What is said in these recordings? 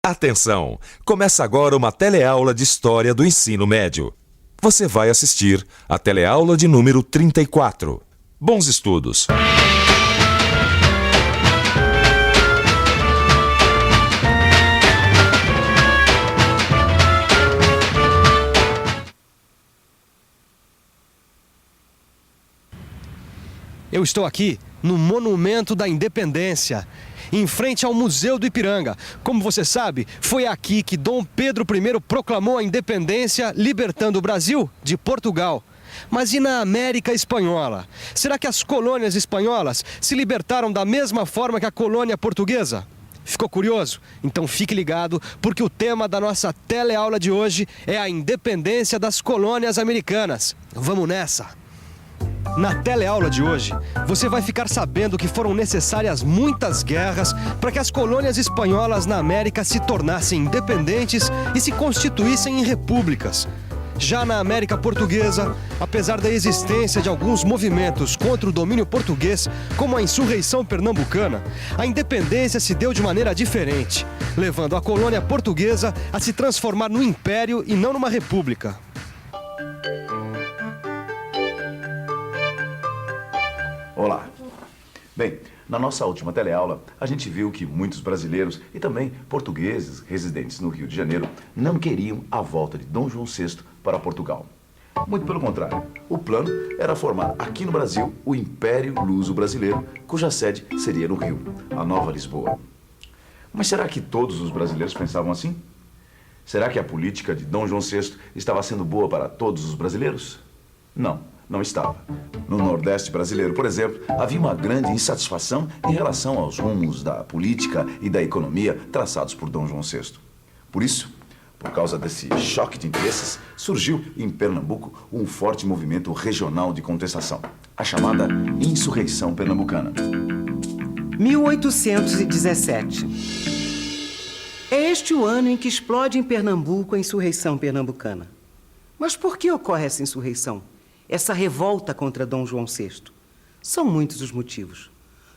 Atenção! Começa agora uma teleaula de História do Ensino Médio. Você vai assistir a teleaula de número 34. Bons estudos! Eu estou aqui no Monumento da Independência, em frente ao Museu do Ipiranga. Como você sabe, foi aqui que Dom Pedro I proclamou a independência, libertando o Brasil de Portugal. Mas e na América Espanhola? Será que as colônias espanholas se libertaram da mesma forma que a colônia portuguesa? Ficou curioso? Então fique ligado, porque o tema da nossa teleaula de hoje é a independência das colônias americanas. Vamos nessa! Na teleaula de hoje, você vai ficar sabendo que foram necessárias muitas guerras para que as colônias espanholas na América se tornassem independentes e se constituíssem em repúblicas. Já na América Portuguesa, apesar da existência de alguns movimentos contra o domínio português, como a insurreição pernambucana, a independência se deu de maneira diferente, levando a colônia portuguesa a se transformar num império e não numa república. Olá! Bem, na nossa última teleaula, a gente viu que muitos brasileiros e também portugueses residentes no Rio de Janeiro não queriam a volta de Dom João VI para Portugal. Muito pelo contrário, o plano era formar aqui no Brasil o Império Luso-Brasileiro, cuja sede seria no Rio, a Nova Lisboa. Mas será que todos os brasileiros pensavam assim? Será que a política de Dom João VI estava sendo boa para todos os brasileiros? Não estava. No Nordeste brasileiro, por exemplo, havia uma grande insatisfação em relação aos rumos da política e da economia traçados por Dom João VI. Por isso, por causa desse choque de interesses, surgiu em Pernambuco um forte movimento regional de contestação, a chamada Insurreição Pernambucana. 1817. É este o ano em que explode em Pernambuco a Insurreição Pernambucana. Mas por que ocorre essa insurreição? Essa revolta contra Dom João VI? São muitos os motivos.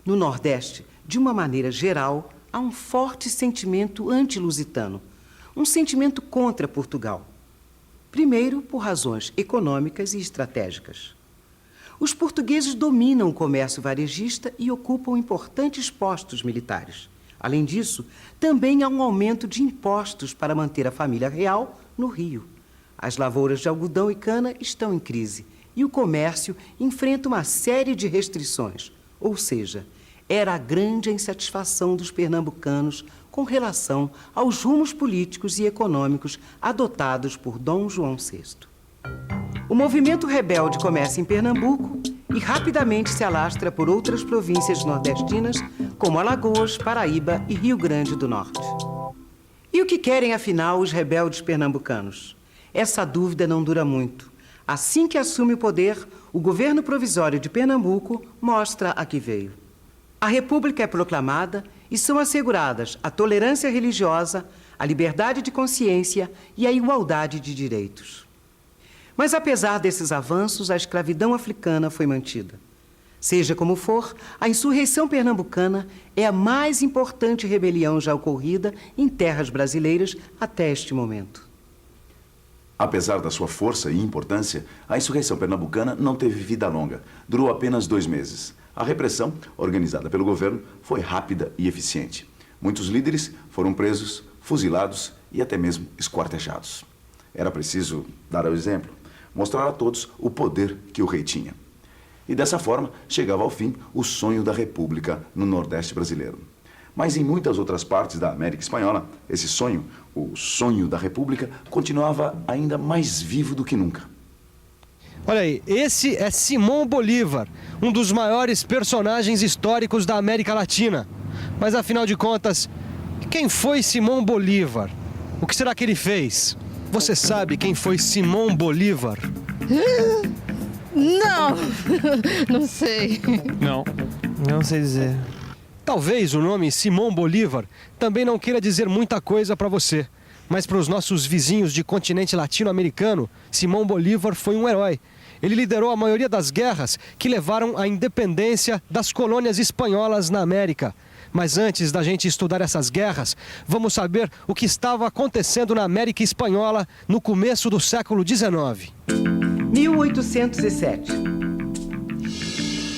No Nordeste, de uma maneira geral, há um forte sentimento anti-lusitano, um sentimento contra Portugal. Primeiro, por razões econômicas e estratégicas. Os portugueses dominam o comércio varejista e ocupam importantes postos militares. Além disso, também há um aumento de impostos para manter a família real no Rio. As lavouras de algodão e cana estão em crise e o comércio enfrenta uma série de restrições, ou seja, era a grande insatisfação dos pernambucanos com relação aos rumos políticos e econômicos adotados por Dom João VI. O movimento rebelde começa em Pernambuco e rapidamente se alastra por outras províncias nordestinas, como Alagoas, Paraíba e Rio Grande do Norte. E o que querem, afinal, os rebeldes pernambucanos? Essa dúvida não dura muito. Assim que assume o poder, o governo provisório de Pernambuco mostra a que veio. A República é proclamada e são asseguradas a tolerância religiosa, a liberdade de consciência e a igualdade de direitos. Mas, apesar desses avanços, a escravidão africana foi mantida. Seja como for, a insurreição pernambucana é a mais importante rebelião já ocorrida em terras brasileiras até este momento. Apesar da sua força e importância, a insurreição pernambucana não teve vida longa. Durou apenas 2 meses. A repressão, organizada pelo governo, foi rápida e eficiente. Muitos líderes foram presos, fuzilados e até mesmo esquartejados. Era preciso dar o exemplo, mostrar a todos o poder que o rei tinha. E dessa forma, chegava ao fim o sonho da República no Nordeste brasileiro. Mas em muitas outras partes da América Espanhola, esse sonho, o sonho da República, continuava ainda mais vivo do que nunca. Olha aí, esse é Simão Bolívar, um dos maiores personagens históricos da América Latina. Mas afinal de contas, quem foi Simão Bolívar? O que será que ele fez? Você sabe quem foi Simão Bolívar? Não sei. Não sei dizer. Talvez o nome Simão Bolívar também não queira dizer muita coisa para você, mas para os nossos vizinhos de continente latino-americano, Simão Bolívar foi um herói. Ele liderou a maioria das guerras que levaram à independência das colônias espanholas na América. Mas antes da gente estudar essas guerras, vamos saber o que estava acontecendo na América Espanhola no começo do século XIX. 1807.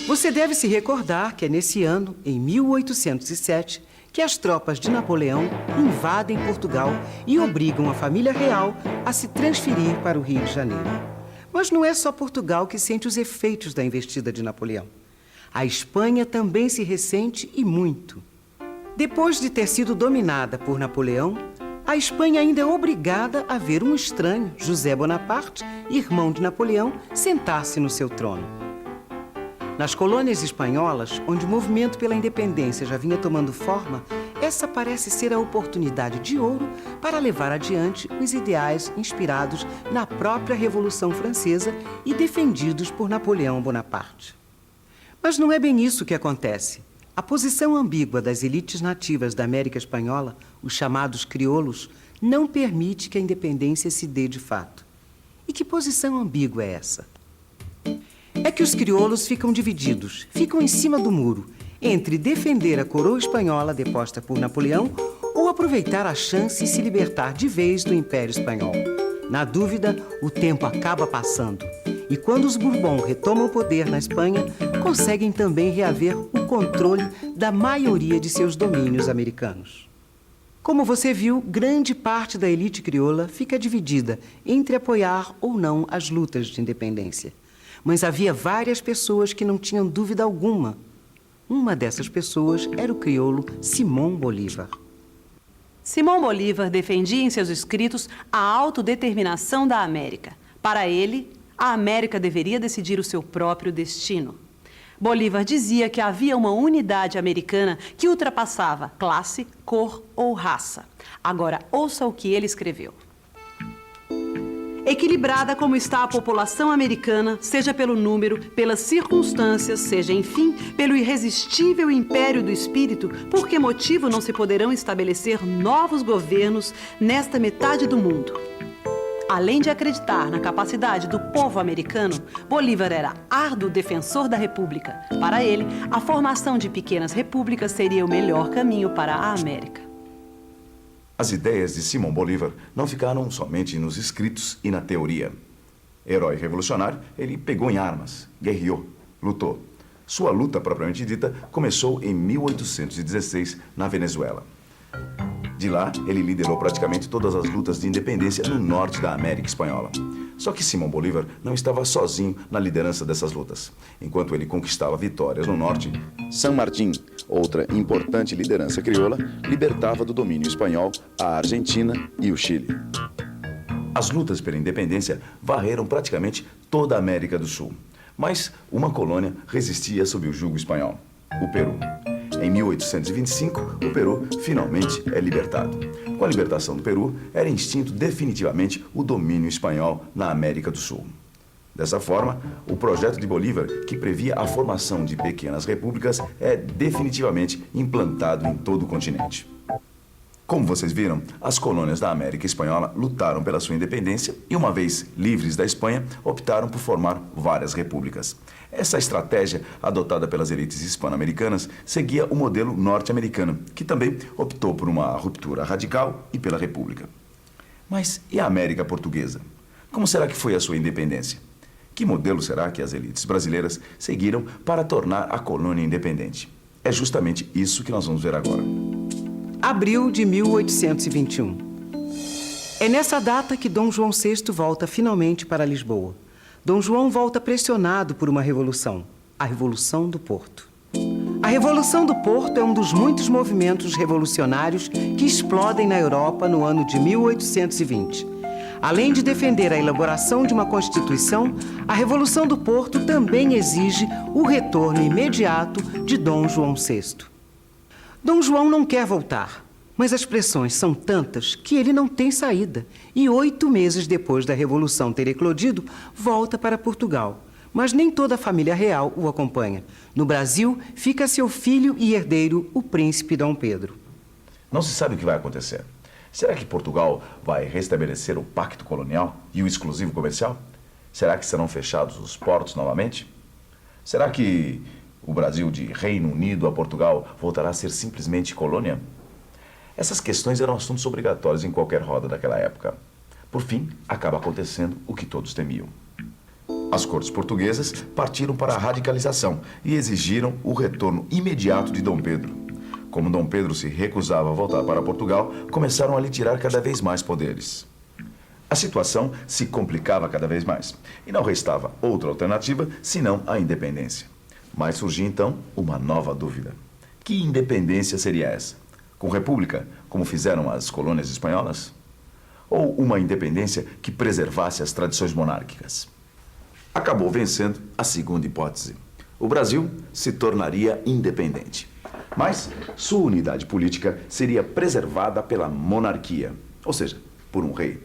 Você deve se recordar que é nesse ano, em 1807, que as tropas de Napoleão invadem Portugal e obrigam a família real a se transferir para o Rio de Janeiro. Mas não é só Portugal que sente os efeitos da investida de Napoleão. A Espanha também se ressente e muito. Depois de ter sido dominada por Napoleão, a Espanha ainda é obrigada a ver um estranho, José Bonaparte, irmão de Napoleão, sentar-se no seu trono. Nas colônias espanholas, onde o movimento pela independência já vinha tomando forma, essa parece ser a oportunidade de ouro para levar adiante os ideais inspirados na própria Revolução Francesa e defendidos por Napoleão Bonaparte. Mas não é bem isso que acontece. A posição ambígua das elites nativas da América Espanhola, os chamados crioulos, não permite que a independência se dê de fato. E que posição ambígua é essa? É que os crioulos ficam divididos, ficam em cima do muro, entre defender a coroa espanhola deposta por Napoleão ou aproveitar a chance e se libertar de vez do Império Espanhol. Na dúvida, o tempo acaba passando. E quando os Bourbon retomam o poder na Espanha, conseguem também reaver o controle da maioria de seus domínios americanos. Como você viu, grande parte da elite crioula fica dividida entre apoiar ou não as lutas de independência. Mas havia várias pessoas que não tinham dúvida alguma. Uma dessas pessoas era o crioulo Simão Bolívar. Simão Bolívar defendia em seus escritos a autodeterminação da América. Para ele, a América deveria decidir o seu próprio destino. Bolívar dizia que havia uma unidade americana que ultrapassava classe, cor ou raça. Agora, ouça o que ele escreveu. Equilibrada como está a população americana, seja pelo número, pelas circunstâncias, seja, enfim, pelo irresistível império do espírito, por que motivo não se poderão estabelecer novos governos nesta metade do mundo? Além de acreditar na capacidade do povo americano, Bolívar era árduo defensor da república. Para ele, a formação de pequenas repúblicas seria o melhor caminho para a América. As ideias de Simão Bolívar não ficaram somente nos escritos e na teoria. Herói revolucionário, ele pegou em armas, guerreou, lutou. Sua luta, propriamente dita, começou em 1816, na Venezuela. De lá, ele liderou praticamente todas as lutas de independência no norte da América Espanhola. Só que Simão Bolívar não estava sozinho na liderança dessas lutas. Enquanto ele conquistava vitórias no norte, San Martín, outra importante liderança crioula, libertava do domínio espanhol a Argentina e o Chile. As lutas pela independência varreram praticamente toda a América do Sul. Mas uma colônia resistia sob o jugo espanhol, o Peru. Em 1825, o Peru finalmente é libertado. Com a libertação do Peru, era extinto definitivamente o domínio espanhol na América do Sul. Dessa forma, o projeto de Bolívar, que previa a formação de pequenas repúblicas, é definitivamente implantado em todo o continente. Como vocês viram, as colônias da América Espanhola lutaram pela sua independência e, uma vez livres da Espanha, optaram por formar várias repúblicas. Essa estratégia, adotada pelas elites hispano-americanas, seguia o modelo norte-americano, que também optou por uma ruptura radical e pela república. Mas e a América Portuguesa? Como será que foi a sua independência? Que modelo será que as elites brasileiras seguiram para tornar a colônia independente? É justamente isso que nós vamos ver agora. Abril de 1821. É nessa data que Dom João VI volta finalmente para Lisboa. Dom João volta pressionado por uma revolução, a Revolução do Porto. A Revolução do Porto é um dos muitos movimentos revolucionários que explodem na Europa no ano de 1820. Além de defender a elaboração de uma Constituição, a Revolução do Porto também exige o retorno imediato de Dom João VI. Dom João não quer voltar, mas as pressões são tantas que ele não tem saída. E 8 meses depois da Revolução ter eclodido, volta para Portugal. Mas nem toda a família real o acompanha. No Brasil, fica seu filho e herdeiro, o príncipe Dom Pedro. Não se sabe o que vai acontecer. Será que Portugal vai restabelecer o pacto colonial e o exclusivo comercial? Será que serão fechados os portos novamente? Será que O Brasil, de Reino Unido a Portugal, voltará a ser simplesmente colônia? Essas questões eram assuntos obrigatórios em qualquer roda daquela época. Por fim, acaba acontecendo o que todos temiam. As cortes portuguesas partiram para a radicalização e exigiram o retorno imediato de Dom Pedro. Como Dom Pedro se recusava a voltar para Portugal, começaram a lhe tirar cada vez mais poderes. A situação se complicava cada vez mais e não restava outra alternativa senão a independência. Mas surgia então uma nova dúvida. Que independência seria essa? Com república, como fizeram as colônias espanholas? Ou uma independência que preservasse as tradições monárquicas? Acabou vencendo a segunda hipótese. O Brasil se tornaria independente. Mas sua unidade política seria preservada pela monarquia, ou seja, por um rei.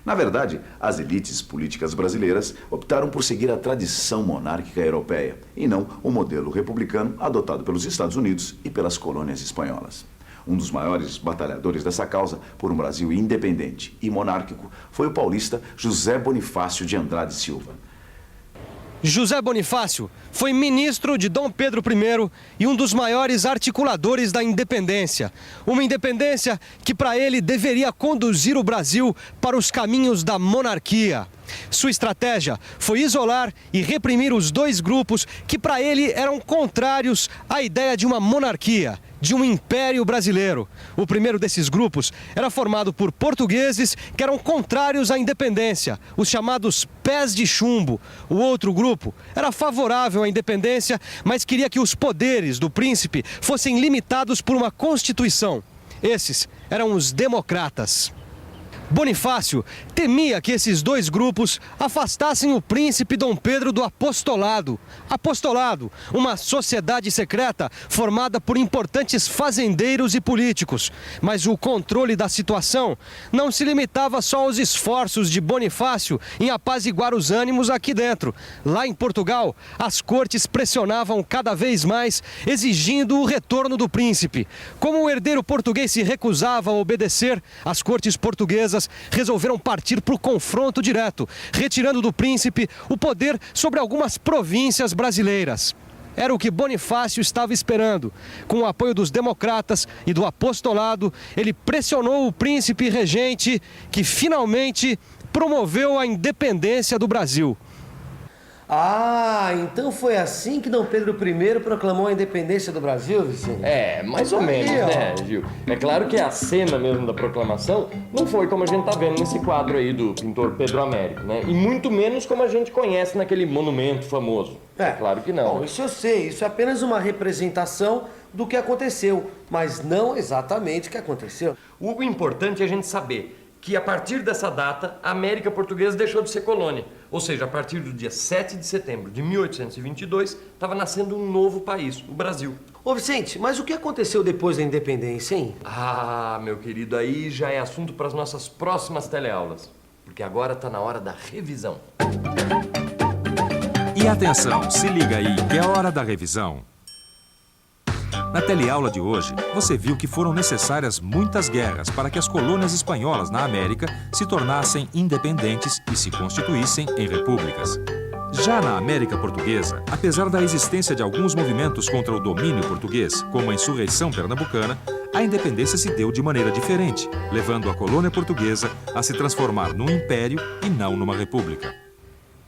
Na verdade, as elites políticas brasileiras optaram por seguir a tradição monárquica europeia e não o modelo republicano adotado pelos Estados Unidos e pelas colônias espanholas. Um dos maiores batalhadores dessa causa por um Brasil independente e monárquico foi o paulista José Bonifácio de Andrade Silva. José Bonifácio foi ministro de Dom Pedro I e um dos maiores articuladores da independência. Uma independência que para ele deveria conduzir o Brasil para os caminhos da monarquia. Sua estratégia foi isolar e reprimir os dois grupos que para ele eram contrários à ideia de uma monarquia, de um império brasileiro. O primeiro desses grupos era formado por portugueses que eram contrários à independência, os chamados pés de chumbo. O outro grupo era favorável à independência, mas queria que os poderes do príncipe fossem limitados por uma constituição. Esses eram os democratas. Bonifácio temia que esses dois grupos afastassem o príncipe Dom Pedro do apostolado. Apostolado, uma sociedade secreta formada por importantes fazendeiros e políticos. Mas o controle da situação não se limitava só aos esforços de Bonifácio em apaziguar os ânimos aqui dentro. Lá em Portugal, as cortes pressionavam cada vez mais, exigindo o retorno do príncipe. Como o herdeiro português se recusava a obedecer, as cortes portuguesas resolveram partir para o confronto direto, retirando do príncipe o poder sobre algumas províncias brasileiras. Era o que Bonifácio estava esperando. Com o apoio dos democratas e do apostolado, ele pressionou o príncipe regente, que finalmente promoveu a independência do Brasil. Ah, então foi assim que Dom Pedro I proclamou a independência do Brasil, Vicente? É, mais ou menos, né, Gil? É claro que a cena mesmo da proclamação não foi como a gente tá vendo nesse quadro aí do pintor Pedro Américo, né? E muito menos como a gente conhece naquele monumento famoso. É claro que não. Bom, isso eu sei, isso é apenas uma representação do que aconteceu, mas não exatamente o que aconteceu. O importante é a gente saber que a partir dessa data, a América Portuguesa deixou de ser colônia. Ou seja, a partir do dia 7 de setembro de 1822, estava nascendo um novo país, o Brasil. Ô Vicente, mas o que aconteceu depois da independência, hein? Ah, meu querido, aí já é assunto para as nossas próximas teleaulas. Porque agora está na hora da revisão. E atenção, se liga aí, que é hora da revisão. Na teleaula de hoje, você viu que foram necessárias muitas guerras para que as colônias espanholas na América se tornassem independentes e se constituíssem em repúblicas. Já na América Portuguesa, apesar da existência de alguns movimentos contra o domínio português, como a insurreição pernambucana, a independência se deu de maneira diferente, levando a colônia portuguesa a se transformar num império e não numa república.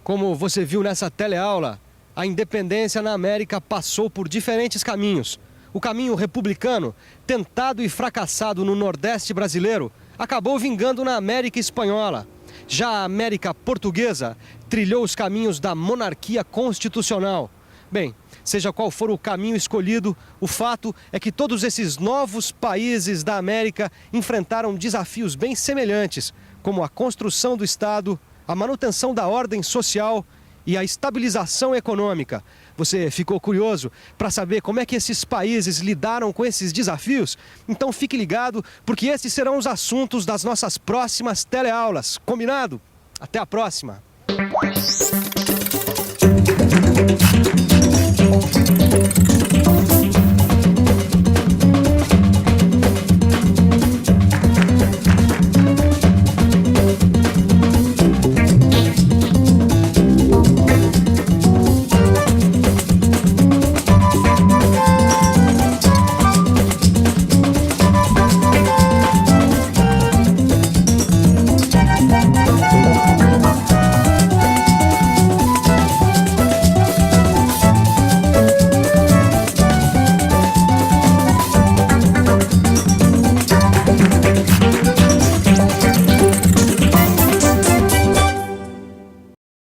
Como você viu nessa teleaula, a independência na América passou por diferentes caminhos. O caminho republicano, tentado e fracassado no Nordeste brasileiro, acabou vingando na América espanhola. Já a América portuguesa trilhou os caminhos da monarquia constitucional. Bem, seja qual for o caminho escolhido, o fato é que todos esses novos países da América enfrentaram desafios bem semelhantes, como a construção do Estado, a manutenção da ordem social e a estabilização econômica. Você ficou curioso para saber como é que esses países lidaram com esses desafios? Então fique ligado, porque esses serão os assuntos das nossas próximas teleaulas. Combinado? Até a próxima!